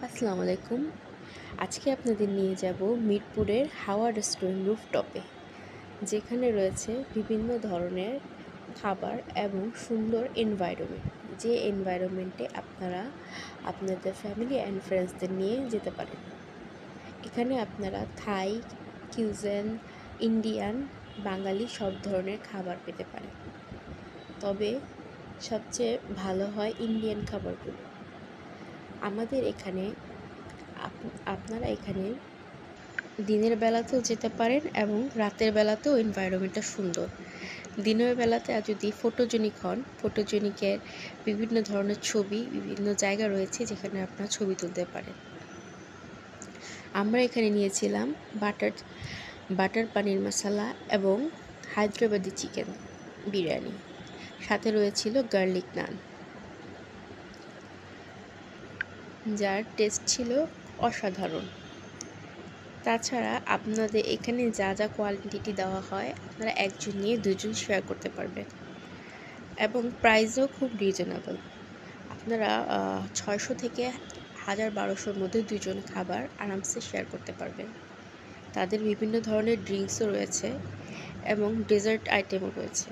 আসসালামু আলাইকুম। আজকে আপনাদের নিয়ে যাব মিরপুরের হাওয়া রেস্টুরেন্ট রুফটপে, যেখানে রয়েছে বিভিন্ন ধরনের খাবার এবং সুন্দর এনভায়রনমেন্ট, যে এনভায়রনমেন্টে আপনারা আপনাদের ফ্যামিলি অ্যান্ড ফ্রেন্ডসদের নিয়ে যেতে পারেন। এখানে আপনারা থাই, কিউজেন, ইন্ডিয়ান, বাঙালি সব ধরনের খাবার পেতে পারেন। তবে সবচেয়ে ভালো হয় ইন্ডিয়ান খাবারগুলো। আমাদের এখানে আপনারা এখানে দিনের বেলাতেও যেতে পারেন এবং রাতের বেলাতেও এনভায়রনমেন্টটা সুন্দর। দিনের বেলাতে যদি ফটোজেনিক হন, ফটোজেনিকের বিভিন্ন ধরনের ছবি, বিভিন্ন জায়গা রয়েছে যেখানে আপনারা ছবি তুলতে পারেন। আমরা এখানে নিয়েছিলাম বাটার পানির মশলা এবং হায়দ্রাবাদি চিকেন বিরিয়ানি, সাথে রয়েছিল গার্লিক নান, যার টেস্ট ছিল অসাধারণ। তাছাড়া আপনাদের এখানে যা যা কোয়ান্টিটি দেওয়া হয়, আপনারা একজন নিয়ে দুজন শেয়ার করতে পারবেন এবং প্রাইসও খুব রিজনেবল। আপনারা 600 থেকে 1200-র মধ্যে দুজন খাবার আরামসে শেয়ার করতে পারবেন। তাদের বিভিন্ন ধরনের ড্রিঙ্কসও রয়েছে এবং ডেজার্ট আইটেমও রয়েছে।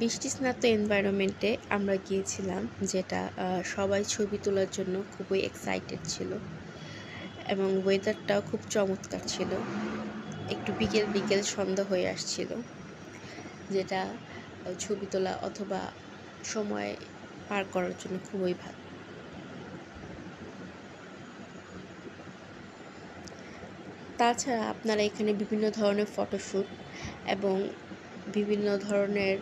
বৃষ্টিস্নাত এনভায়রনমেন্টে আমরা গিয়েছিলাম, যেটা সবাই ছবি তোলার জন্য খুবই এক্সাইটেড ছিল এবং ওয়েদারটাও খুব চমৎকার ছিল। একটু বিকেল বিকেল সন্ধ্যা হয়ে আসছিল, যেটা ছবি তোলা অথবা সময় পার করার জন্য খুবই ভালো। তাছাড়া আপনারা এখানে বিভিন্ন ধরনের ফটোশ্যুট এবং বিভিন্ন ধরনের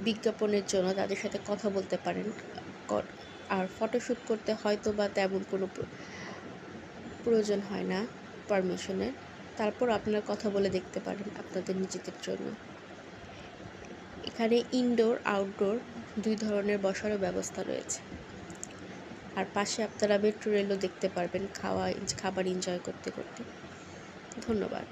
বিজ্ঞাপনের জন্য তাদের সাথে কথা বলতে পারেন। আর ফটোশ্যুট করতে হয়তো বা তেমন কোনো প্রয়োজন হয় না পারমিশনের, তারপর আপনারা কথা বলে দেখতে পারেন আপনাদের নিজেদের জন্য। এখানে ইনডোর আউটডোর দুই ধরনের বসারও ব্যবস্থা রয়েছে। আর পাশে আপনারা মেট্রো রেলও দেখতে পারবেন খাবার এনজয় করতে করতে। ধন্যবাদ।